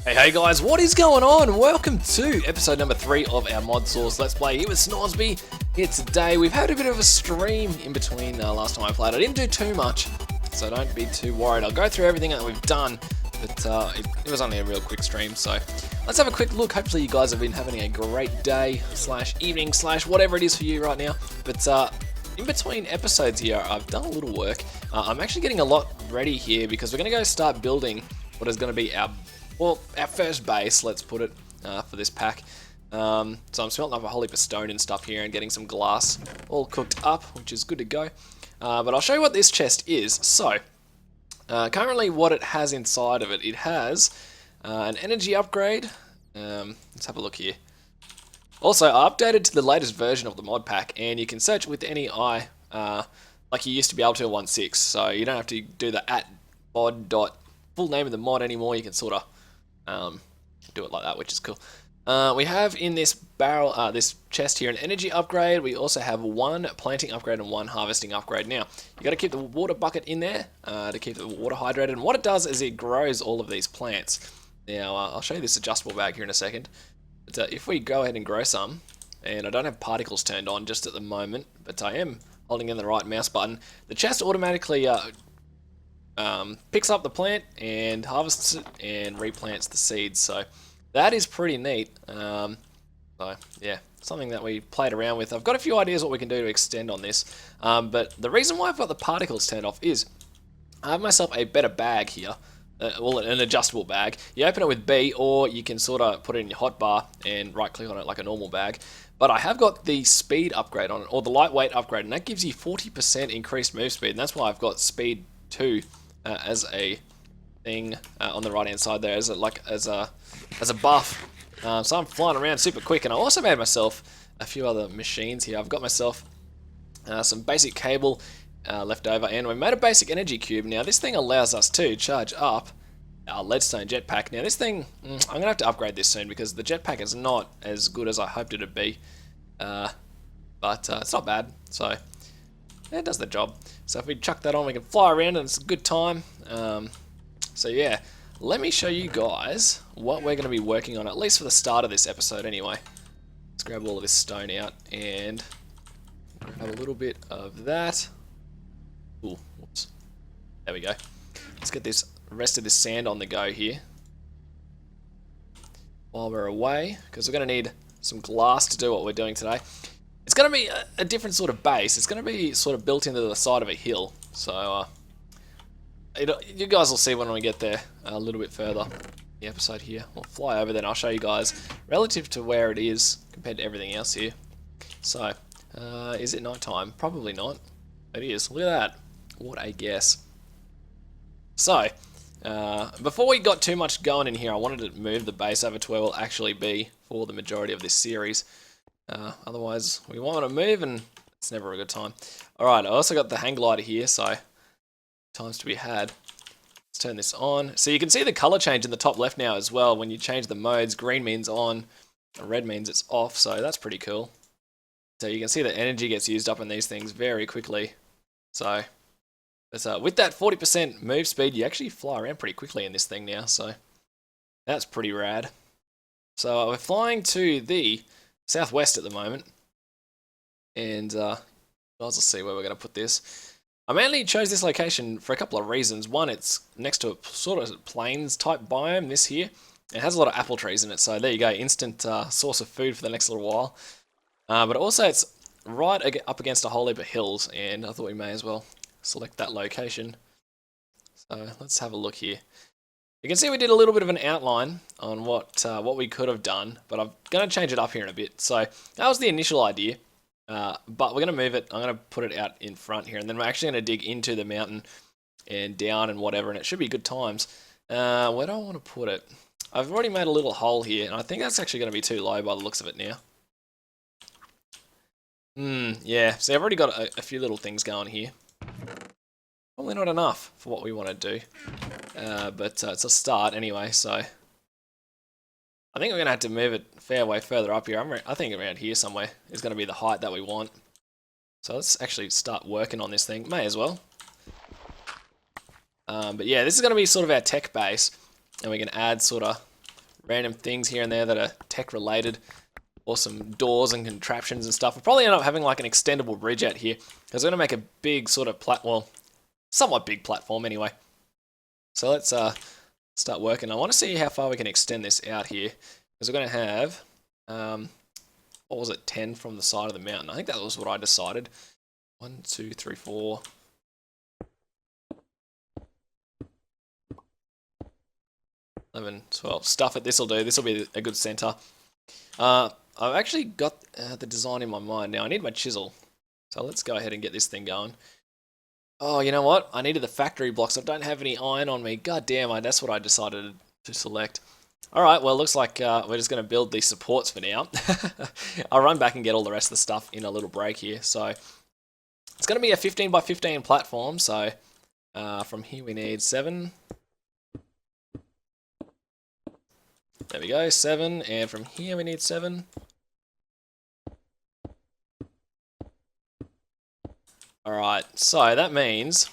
Hey guys, what is going on? Welcome to episode number 3 of our ModSauce Let's Play here with Snosby. Here today, we've had a bit of a stream in between last time I played. I didn't do too much, so don't be too worried. I'll go through everything that we've done, but it was only a real quick stream, so let's have a quick look. Hopefully you guys have been having a great day, slash evening, slash whatever it is for you right now. But in between episodes here, I've done a little work. I'm actually getting a lot ready here because we're going to go start building what is going to be our first base, let's put it, for this pack. So I'm smelting up a whole heap of stone and stuff here and getting some glass all cooked up, which is good to go. But I'll show you what this chest is. So, currently what it has inside of it, it has an energy upgrade. Let's have a look here. Also, I updated to the latest version of the Modpack, and you can search with any eye, like you used to be able to in 1.6. So you don't have to do the @mod. Full name of the mod anymore. You can sort of do it like that, which is cool. We have in this barrel, this chest here, an energy upgrade. We also have one planting upgrade and one harvesting upgrade. Now, you got to keep the water bucket in there to keep the water hydrated. And what it does is it grows all of these plants. Now, I'll show you this adjustable bag here in a second. But if we go ahead and grow some, and I don't have particles turned on just at the moment, but I am holding in the right mouse button, the chest automatically picks up the plant and harvests it and replants the seeds. So that is pretty neat. So yeah, something that we played around with. I've got a few ideas what we can do to extend on this. But the reason why I've got the particles turned off is I have myself a better bag here. Well, an adjustable bag. You open it with B, or you can sort of put it in your hotbar and right click on it like a normal bag. But I have got the speed upgrade on it, or the lightweight upgrade, and that gives you 40% increased move speed. And that's why I've got speed 2 as a thing on the right hand side there, as a buff. So I'm flying around super quick, and I also made myself a few other machines here. I've got myself some basic cable left over, and we made a basic energy cube. Now this thing allows us to charge up our leadstone jetpack. Now this thing, I'm gonna have to upgrade this soon because the jetpack is not as good as I hoped it'd be, but it's not bad. So it does the job. So if we chuck that on, we can fly around and it's a good time. So yeah, let me show you guys what we're going to be working on, at least for the start of this episode anyway. Let's grab all of this stone out and grab a little bit of that. Ooh, whoops. There we go. Let's get this rest of this sand on the go here while we're away, because we're going to need some glass to do what we're doing today. It's going to be a different sort of base. It's going to be sort of built into the side of a hill. So you guys will see when we get there a little bit further in the episode here. We'll fly over then. I'll show you guys relative to where it is compared to everything else here. So, is it night time? Probably not. It is. Look at that. What a guess. So, before we got too much going in here, I wanted to move the base over to where we'll actually be for the majority of this series. Otherwise, we want to move and it's never a good time. Alright, I also got the hang glider here, so times to be had. Let's turn this on. So you can see the color change in the top left now as well. When you change the modes, green means on, red means it's off, so that's pretty cool. So you can see that energy gets used up in these things very quickly. So with that 40% move speed, you actually fly around pretty quickly in this thing now, so that's pretty rad. So we're flying to the southwest at the moment, and guys will see where we're going to put this. I mainly chose this location for a couple of reasons. One, it's next to a sort of plains type biome, this here. It has a lot of apple trees in it, so there you go, instant source of food for the next little while. But also it's right up against a whole heap of hills, and I thought we may as well select that location. So let's have a look here. You can see we did a little bit of an outline on what we could have done, but I'm going to change it up here in a bit. So that was the initial idea, but we're going to move it. I'm going to put it out in front here, and then we're actually going to dig into the mountain and down and whatever, and it should be good times. Where do I want to put it? I've already made a little hole here, and I think that's actually going to be too low by the looks of it now. Yeah, see, I've already got a few little things going here. Probably not enough for what we want to do, but it's a start anyway, so I think we're going to have to move it a fair way further up here. I think around here somewhere is going to be the height that we want. So let's actually start working on this thing. May as well. But yeah, this is going to be sort of our tech base, and we can add sort of random things here and there that are tech related, or some doors and contraptions and stuff. We'll probably end up having like an extendable bridge out here, because we're going to make a big sort of somewhat big platform anyway. So let's start working. I want to see how far we can extend this out here, because we're going to have, what was it, 10 from the side of the mountain. I think that was what I decided. 1, 2, 3, 4. 11, 12. Stuff it. This will do. This will be a good center. I've actually got the design in my mind now. I need my chisel. So let's go ahead and get this thing going. Oh, you know what? I needed the factory blocks. I don't have any iron on me. God damn, that's what I decided to select. Alright, well, it looks like we're just going to build these supports for now. I'll run back and get all the rest of the stuff in a little break here. So it's going to be a 15 by 15 platform. So from here we need 7. There we go, 7. And from here we need 7. Alright, so that means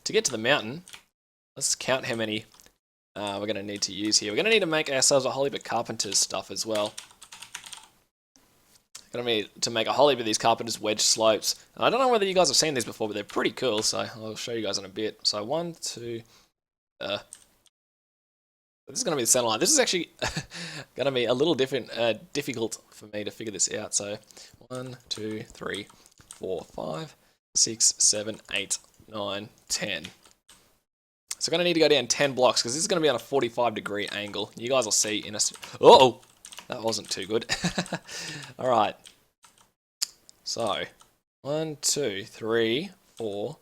to get to the mountain, let's count how many we're going to need to use here. We're going to need to make ourselves a whole heap of carpenter's stuff as well. Going to need to make a whole heap of these carpenter's wedge slopes. And I don't know whether you guys have seen these before, but they're pretty cool, so I'll show you guys in a bit. So 1, 2, this is going to be the center line. This is actually going to be a little difficult for me to figure this out. So 1, 2, 3, 4, 5, 6, 7, 8, 9, 10. So I'm going to need to go down 10 blocks because this is going to be on a 45-degree angle. You guys will see in a... Oh! That wasn't too good. Alright. So, 1, 2, 3, 4,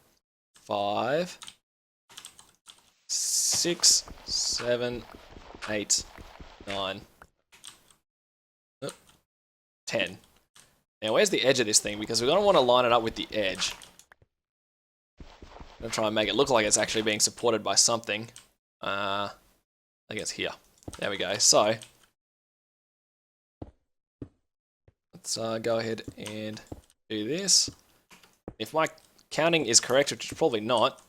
5, 6, 7, 8, 9, 10. Now, where's the edge of this thing? Because we're going to want to line it up with the edge. I'm going to try and make it look like it's actually being supported by something. I think it's here. There we go. So, let's go ahead and do this. If my counting is correct, which is probably not,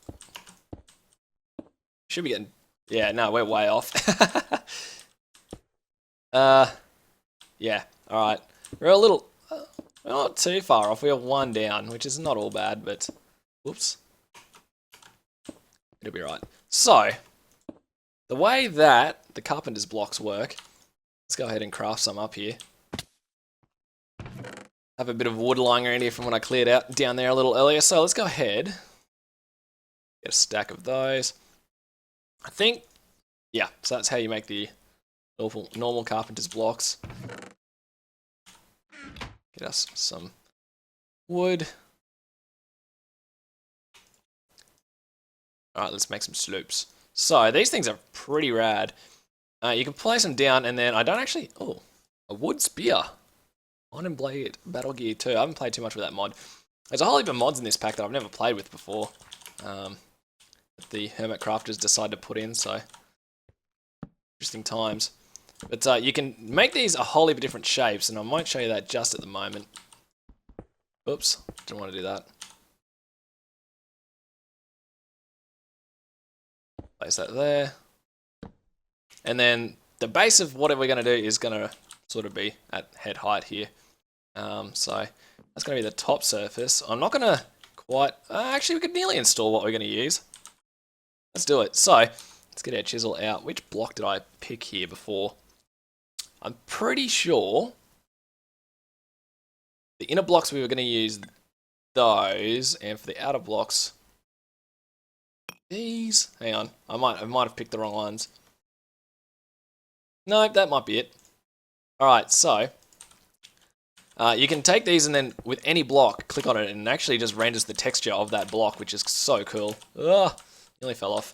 should be getting... Yeah, no, we're way off. Yeah, alright. We're a little... we're not too far off. We have 1 down, which is not all bad, but... Whoops. It'll be right. So, the way that the carpenter's blocks work... Let's go ahead and craft some up here. Have a bit of wood lying around here from when I cleared out down there a little earlier. So let's go ahead. Get a stack of those. I think, yeah, so that's how you make the normal carpenter's blocks. Get us some wood. Alright, let's make some slopes. So, these things are pretty rad. You can place them down and then I don't actually... Oh, a wood spear. Iron Blade Battle Gear 2. I haven't played too much with that mod. There's a whole heap of mods in this pack that I've never played with before. The HermitCrafters decide to put in, so... Interesting times. But you can make these a whole heap of different shapes, and I might show you that just at the moment. Oops, didn't want to do that. Place that there. And then the base of whatever we're going to do is going to sort of be at head height here. So that's going to be the top surface. I'm not going to quite... actually, we could nearly install what we're going to use. Let's do it. So, let's get our chisel out. Which block did I pick here before? I'm pretty sure the inner blocks we were going to use those, and for the outer blocks, these. Hang on, I might have picked the wrong ones. No, that might be it. All right, so you can take these and then with any block, click on it, and it actually just renders the texture of that block, which is so cool. Ugh. Nearly fell off.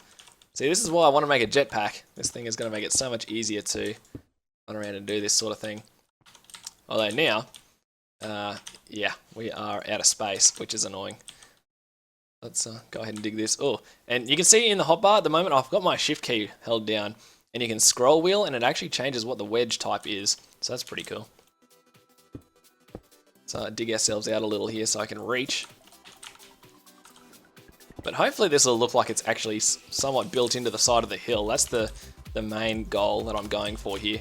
See, this is why I want to make a jetpack. This thing is going to make it so much easier to run around and do this sort of thing. Although now, yeah, we are out of space, which is annoying. Let's go ahead and dig this. Oh, and you can see in the hotbar at the moment, I've got my shift key held down, and you can scroll wheel, and it actually changes what the wedge type is. So that's pretty cool. So dig ourselves out a little here so I can reach. But hopefully this will look like it's actually somewhat built into the side of the hill. That's the main goal that I'm going for here.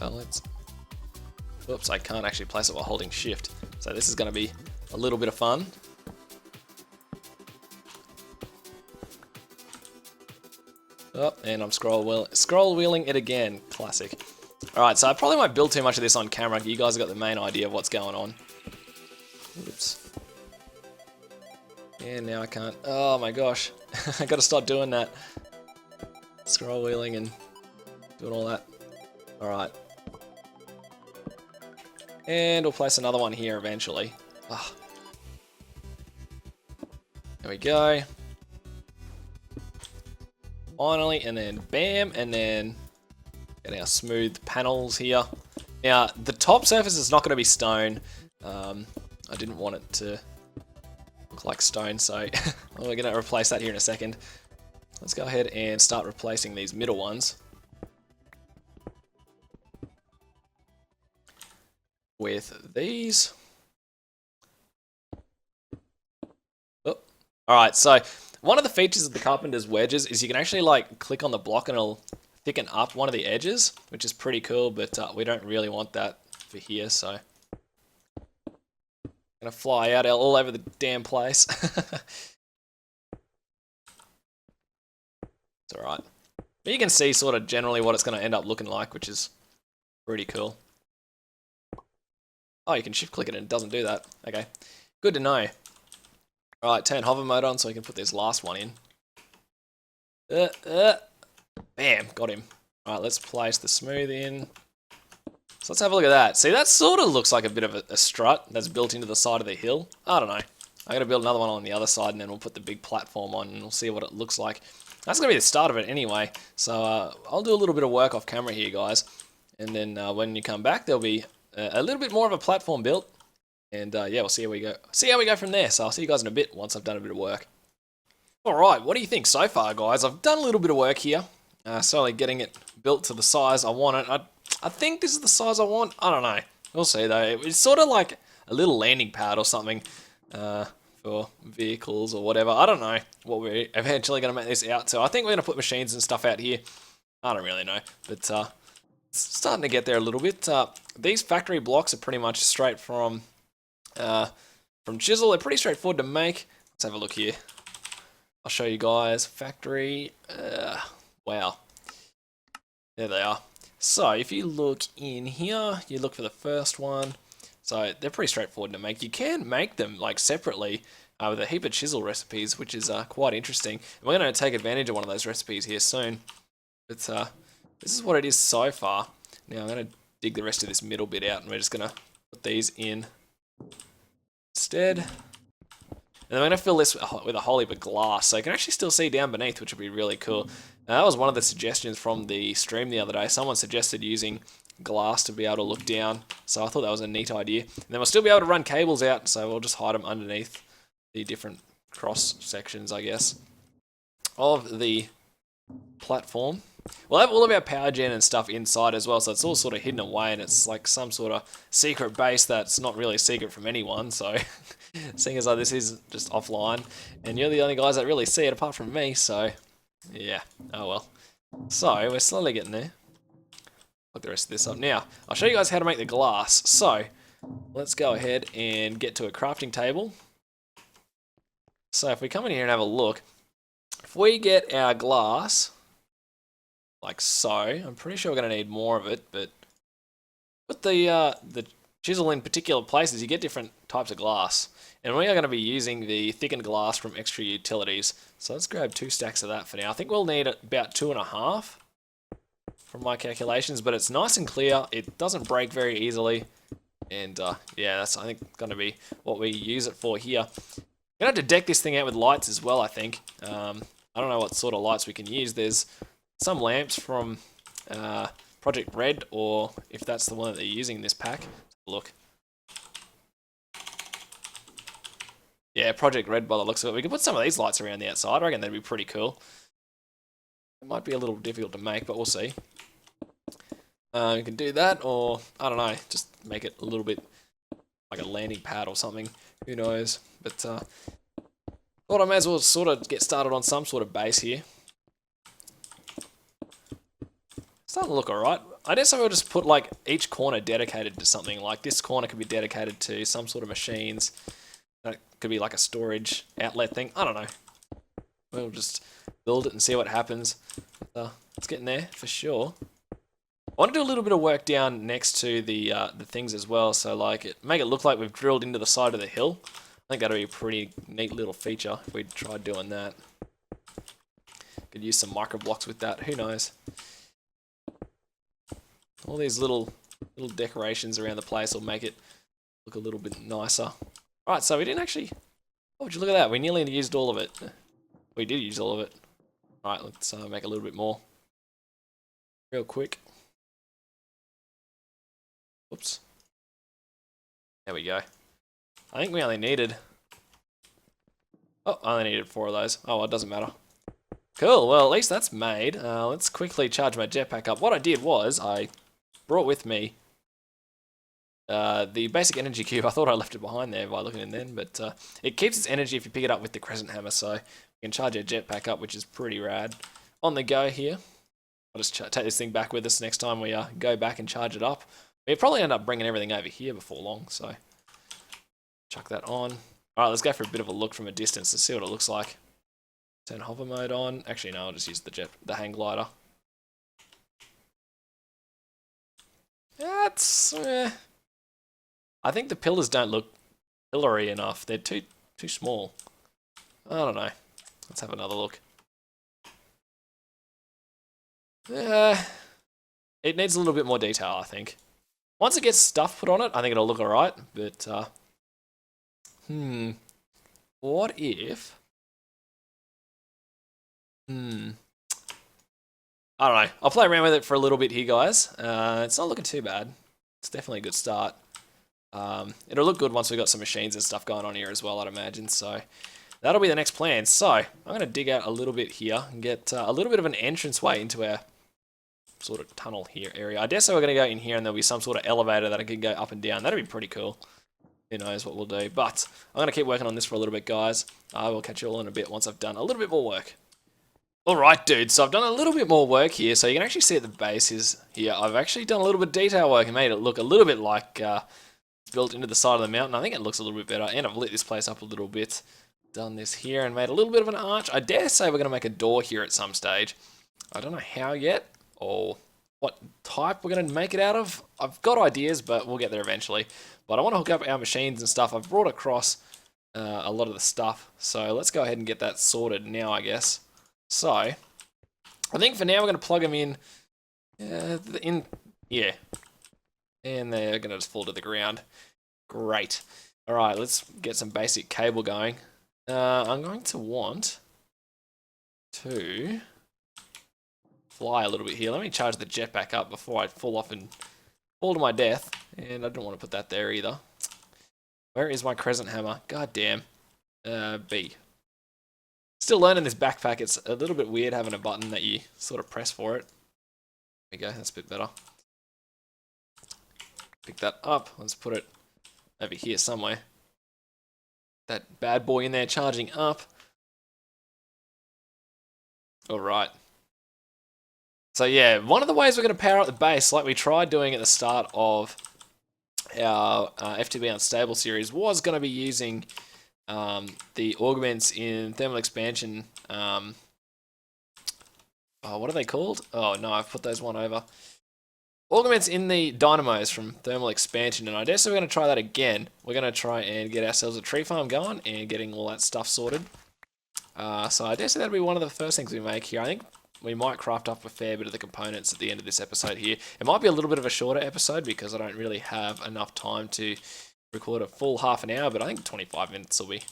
So let's... Oops, I can't actually place it while holding shift. So this is going to be a little bit of fun. Oh, and I'm scroll wheeling it again. Classic. Alright, so I probably won't build too much of this on camera. You guys have got the main idea of what's going on. Oops. And now I can't. Oh my gosh. I gotta stop doing that. Scroll wheeling and doing all that. Alright. And we'll place another one here eventually. Oh. There we go. Finally, and then bam, and then get our smooth panels here. Now, the top surface is not going to be stone. I didn't want it to look like stone, so we're going to replace that here in a second. Let's go ahead and start replacing these middle ones with these. Oh. Alright, so one of the features of the carpenter's wedges is you can actually like click on the block and it'll thicken up one of the edges, which is pretty cool, but we don't really want that for here, so gonna fly out all over the damn place. It's alright. But you can see sort of generally what it's gonna end up looking like, which is pretty cool. Oh, you can shift click it and it doesn't do that. Okay, good to know. Alright, turn hover mode on so we can put this last one in. Bam, got him. Alright, let's place the smooth in. So let's have a look at that. See, that sort of looks like a bit of a strut that's built into the side of the hill. I don't know. I'm going to build another one on the other side and then we'll put the big platform on and we'll see what it looks like. That's going to be the start of it anyway. So I'll do a little bit of work off camera here, guys. And then when you come back, there'll be a little bit more of a platform built. And yeah, we'll see how we go. See how we go from there. So I'll see you guys in a bit once I've done a bit of work. Alright, what do you think so far, guys? I've done a little bit of work here. Slowly getting it built to the size I want it. I think this is the size I want. I don't know. We'll see though. It's sort of like a little landing pad or something for vehicles or whatever. I don't know what we're eventually going to make this out to. I think we're going to put machines and stuff out here. I don't really know. But it's starting to get there a little bit. These factory blocks are pretty much straight from chisel. They're pretty straightforward to make. Let's have a look here. I'll show you guys. Factory. Wow. There they are. So if you look in here, you look for the first one. So they're pretty straightforward to make. You can make them like separately with a heap of chisel recipes, which is quite interesting. And we're going to take advantage of one of those recipes here soon. But this is what it is so far. Now I'm going to dig the rest of this middle bit out and we're just going to put these in instead. And then we're going to fill this with a whole heap of glass, so you can actually still see down beneath, which would be really cool. That was one of the suggestions from the stream the other day. Someone suggested using glass to be able to look down, so I thought that was a neat idea. And then we'll still be able to run cables out, so we'll just hide them underneath the different cross sections, I guess, of the platform. We'll have all of our power gen and stuff inside as well, so it's all sort of hidden away, and it's like some sort of secret base that's not really secret from anyone, so seeing as though this is just offline, and you're the only guys that really see it apart from me, so yeah, oh well. So, we're slowly getting there. Look the rest of this up. Now, I'll show you guys how to make the glass. So, let's go ahead and get to a crafting table. So, if we come in here and have a look, if we get our glass like so, I'm pretty sure we're going to need more of it, but with the chisel in particular places, you get different types of glass. And we are going to be using the thickened glass from Extra Utilities. So let's grab 2 stacks of that for now. I think we'll need about 2.5 from my calculations, but it's nice and clear. It doesn't break very easily. And yeah, that's, I think, going to be what we use it for here. We're going to have to deck this thing out with lights as well, I think. I don't know what sort of lights we can use. There's some lamps from Project Red, or if that's the one that they're using in this pack. Look. Yeah, Project Red by the looks of it. We can put some of these lights around the outside. I reckon that'd be pretty cool. It might be a little difficult to make, but we'll see. You can do that, or, I don't know, just make it a little bit like a landing pad or something. Who knows? But, thought I may as well sort of get started on some sort of base here. starting to look alright. I guess I will just put like each corner dedicated to something. Like this corner could be dedicated to some sort of machines. That could be like a storage outlet thing. I don't know. We'll just build it and see what happens. It's getting there for sure. I want to do a little bit of work down next to the things as well. So like make it look like we've drilled into the side of the hill. I think that'd be a pretty neat little feature if we tried doing that. Could use some micro blocks with that. Who knows? All these little decorations around the place will make it look a little bit nicer. Alright, so we didn't actually... Oh, would you look at that? We nearly used all of it. We did use all of it. Alright, let's make a little bit more. Real quick. Oops. There we go. I think we only needed... Oh, I only needed 4 of those. Oh, well, it doesn't matter. Cool, well, at least that's made. Let's quickly charge my jetpack up. What I did was, I brought with me the basic energy cube. I thought I left it behind there by looking in then, but it keeps its energy if you pick it up with the crescent hammer, so you can charge your jetpack up, which is pretty rad. On the go here. I'll just take this thing back with us next time we go back and charge it up. We'll probably end up bringing everything over here before long, so chuck that on. Alright, let's go for a bit of a look from a distance to see what it looks like. Turn hover mode on. Actually, no, I'll just use the hang glider. That's... I think the pillars don't look pillory enough. They're too small. I don't know. Let's have another look. It needs a little bit more detail, I think. Once it gets stuff put on it, I think it'll look alright, but... What if... I don't know. I'll play around with it for a little bit here, guys. It's not looking too bad. It's definitely a good start. It'll look good once we've got some machines and stuff going on here as well, I'd imagine. So that'll be the next plan. So I'm going to dig out a little bit here and get a little bit of an entranceway into our sort of tunnel here area. I guess we're going to go in here and there'll be some sort of elevator that I can go up and down. That'd be pretty cool. Who knows what we'll do. But I'm going to keep working on this for a little bit, guys. I will catch you all in a bit once I've done a little bit more work. Alright, dude, so I've done a little bit more work here, so you can actually see at the base is here. I've actually done a little bit of detail work and made it look a little bit like it's built into the side of the mountain. I think it looks a little bit better, and I've lit this place up a little bit. Done this here and made a little bit of an arch. I dare say we're going to make a door here at some stage. I don't know how yet, or what type we're going to make it out of. I've got ideas, but we'll get there eventually. But I want to hook up our machines and stuff. I've brought across a lot of the stuff, so let's go ahead and get that sorted now, I guess. So, I think for now we're going to plug them in, yeah, and they're going to just fall to the ground. Great. Alright, let's get some basic cable going. I'm going to want to fly a little bit here. Let me charge the jet back up before I fall off and fall to my death, and I don't want to put that there either. Where is my crescent hammer? God damn. B. Still learning this backpack. It's a little bit weird having a button that you sort of press for it. There we go, that's a bit better. Pick that up. Let's put it over here somewhere. That bad boy in there charging up. Alright. So yeah, one of the ways we're going to power up the base, like we tried doing at the start of our FTB Unstable series, was going to be using... the augments in thermal expansion, oh, what are they called? Oh no, I've put those one over. Augments in the dynamos from thermal expansion, and I guess we're going to try that again. We're going to try and get ourselves a tree farm going and getting all that stuff sorted. So I guess that'll be one of the first things we make here. I think we might craft up a fair bit of the components at the end of this episode here. It might be a little bit of a shorter episode because I don't really have enough time to record a full half an hour, but I think 25 minutes will be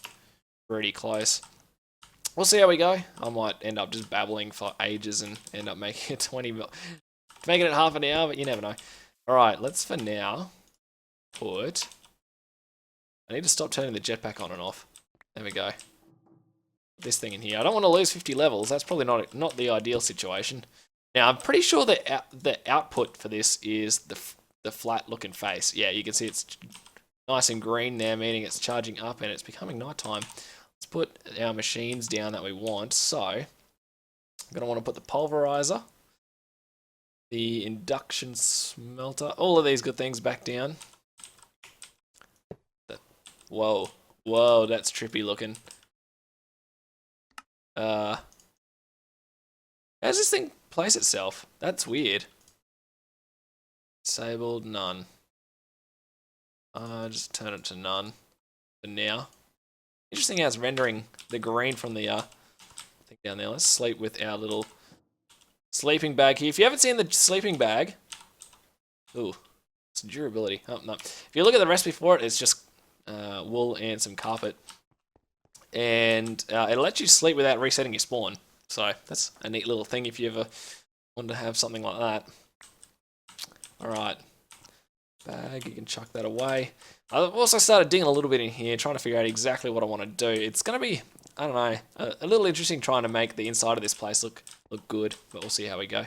pretty close. We'll see how we go. I might end up just babbling for ages and end up making it making it half an hour, but you never know. Alright, let's for now put... I need to stop turning the jetpack on and off. There we go. This thing in here. I don't want to lose 50 levels. That's probably not the ideal situation. Now, I'm pretty sure that the output for this is the flat looking face. Yeah, you can see it's nice and green there, meaning it's charging up and it's becoming nighttime. Let's put our machines down that we want. So, I'm going to want to put the pulverizer the induction smelter, all of these good things back down. Whoa, whoa, that's trippy looking. How does this thing place itself? That's weird. Disabled, none. Just turn it to none for now. Interesting how it's rendering the green from the thing down there. Let's sleep with our little sleeping bag here. If you haven't seen the sleeping bag, ooh, it's durability. Oh, no. If you look at the recipe for it, it's just wool and some carpet. And it'll let you sleep without resetting your spawn. So that's a neat little thing if you ever want to have something like that. Alright. Bag, you can chuck that away. I've also started digging a little bit in here, trying to figure out exactly what I want to do. It's going to be, I don't know, a little interesting trying to make the inside of this place look good, but we'll see how we go.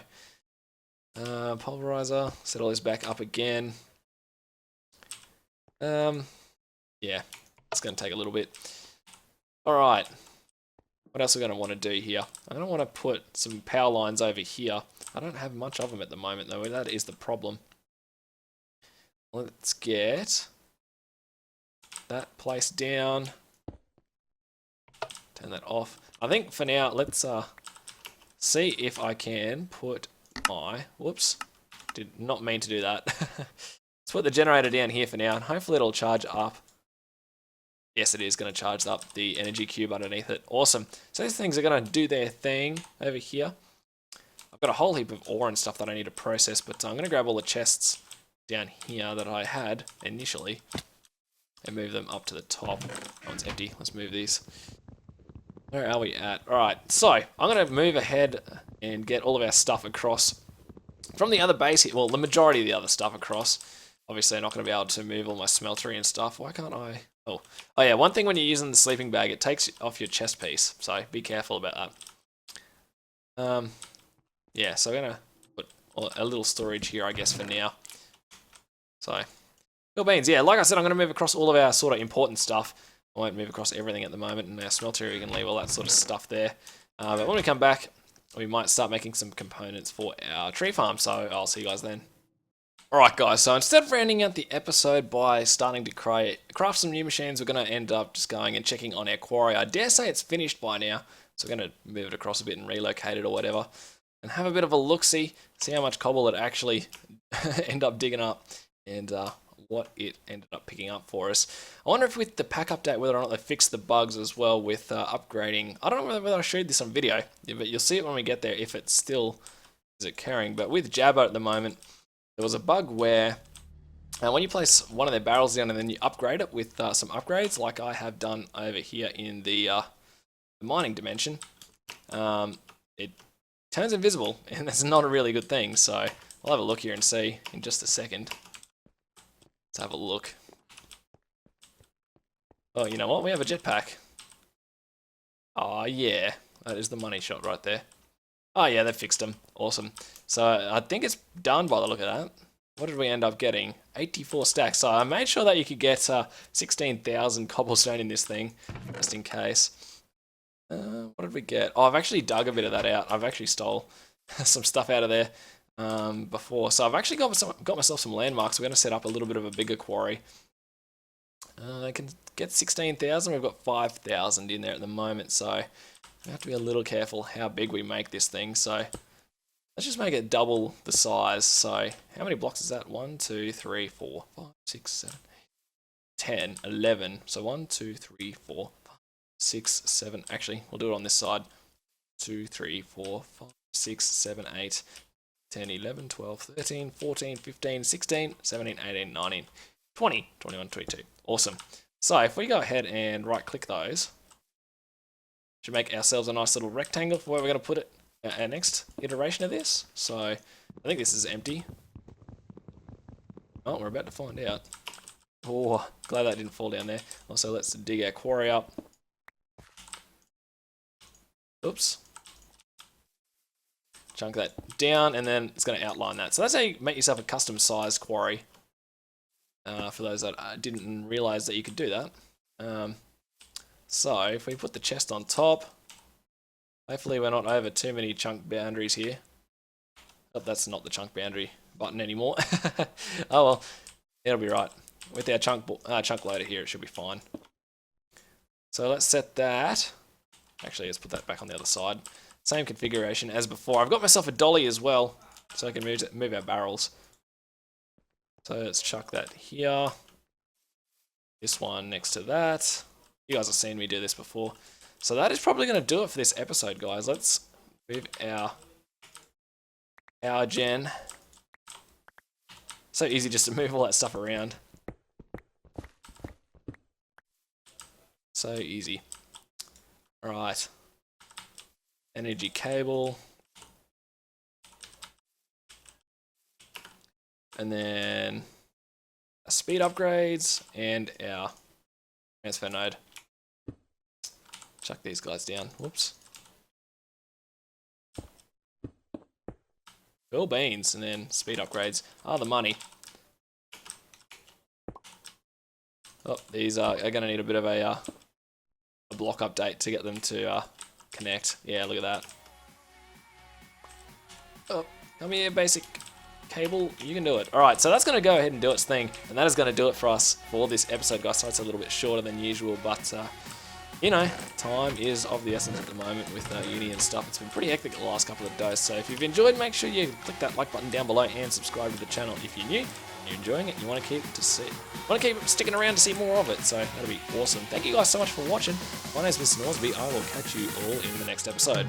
Pulverizer, set all this back up again. Yeah, it's going to take a little bit. Alright, what else are we going to want to do here? I'm going to want to put some power lines over here. I don't have much of them at the moment though, that is the problem. Let's get that placed down. Turn that off. I think for now, let's see if I can put my... Whoops. Did not mean to do that. Let's put the generator down here for now, and hopefully it'll charge up. Yes, it is going to charge up the energy cube underneath it. Awesome. So these things are going to do their thing over here. I've got a whole heap of ore and stuff that I need to process, but I'm going to grab all the chests down here that I had initially and move them up to the top. Oh, it's empty. Let's move these. Where are we at? Alright, so I'm going to move ahead and get all of our stuff across from the other base here. Well, the majority of the other stuff across. Obviously, I'm not going to be able to move all my smeltery and stuff. Why can't I? Oh yeah, one thing when you're using the sleeping bag, it takes off your chest piece, so be careful about that. Yeah, so I'm going to put a little storage here, I guess, for now. So, cool beans. Yeah, like I said, I'm going to move across all of our sort of important stuff. I won't move across everything at the moment, and our smeltery, we can leave all that sort of stuff there. But when we come back, we might start making some components for our tree farm, so I'll see you guys then. Alright guys, so instead of rounding out the episode by starting to craft some new machines, we're going to end up just going and checking on our quarry. I dare say it's finished by now, so we're going to move it across a bit and relocate it or whatever. And have a bit of a look-see, see how much cobble it actually end up digging up. And what it ended up picking up for us. I wonder if with the pack update whether or not they fixed the bugs as well with upgrading. I don't know whether I showed this on video, but you'll see it when we get there if it still is occurring. But with Jabba at the moment, there was a bug where when you place one of their barrels down and then you upgrade it with some upgrades, like I have done over here in the mining dimension, it turns invisible, and that's not a really good thing. So I'll have a look here and see in just a second. Let's have a look. Oh, you know what? We have a jetpack. Oh, yeah. That is the money shot right there. Oh, yeah, they fixed them. Awesome. So I think it's done by the look of that. What did we end up getting? 84 stacks. So I made sure that you could get 16,000 cobblestone in this thing, just in case. What did we get? Oh, I've actually dug a bit of that out. I've actually stole some stuff out of there. Before, so I've actually got myself some landmarks. We're going to set up a little bit of a bigger quarry. I can get 16,000. We've got 5,000 in there at the moment, so we have to be a little careful how big we make this thing. So let's just make it double the size. So how many blocks is that? 1, 2, 3, 4, 5, 6, 7, 8, 10, 11. So 1, 2, 3, 4, 5, 6, 7. Actually, we'll do it on this side. 2, 3, 4, 5, 6, 7, 8. 10, 11, 12, 13, 14, 15, 16, 17, 18, 19, 20, 21, 22. Awesome. So if we go ahead and right click those, should make ourselves a nice little rectangle for where we're going to put it, our next iteration of this. So I think this is empty. Oh, we're about to find out. Oh, glad that didn't fall down there. Also, let's dig our quarry up. Oops. Chunk that down, and then it's going to outline that. So that's how you make yourself a custom size quarry. For those that didn't realize that you could do that. So if we put the chest on top, hopefully we're not over too many chunk boundaries here. Oh, that's not the chunk boundary button anymore. Oh well, it'll be right. With our chunk loader here, it should be fine. So let's set that. Actually, let's put that back on the other side. Same configuration as before. I've got myself a dolly as well, so I can move our barrels. So let's chuck that here. This one next to that. You guys have seen me do this before. So that is probably going to do it for this episode, guys. Let's move our power gen. So easy just to move all that stuff around. So easy. Alright. Energy cable. And then our speed upgrades and our transfer node. Chuck these guys down. Whoops. Cool beans, and then speed upgrades are the money. Oh, these are going to need a bit of a block update to get them to connect. Yeah, look at that. Oh, come here, basic cable. You can do it. Alright, so that's going to go ahead and do its thing, and that is going to do it for us for this episode, guys. So it's a little bit shorter than usual, but you know, time is of the essence at the moment with uni and stuff. It's been pretty hectic the last couple of days, so if you've enjoyed, make sure you click that like button down below and subscribe to the channel if you're new. You're enjoying it, you want to keep sticking around to see more of it, so that'll be awesome. Thank you guys so much for watching. My name's Mr. Norsby. I will catch you all in the next episode.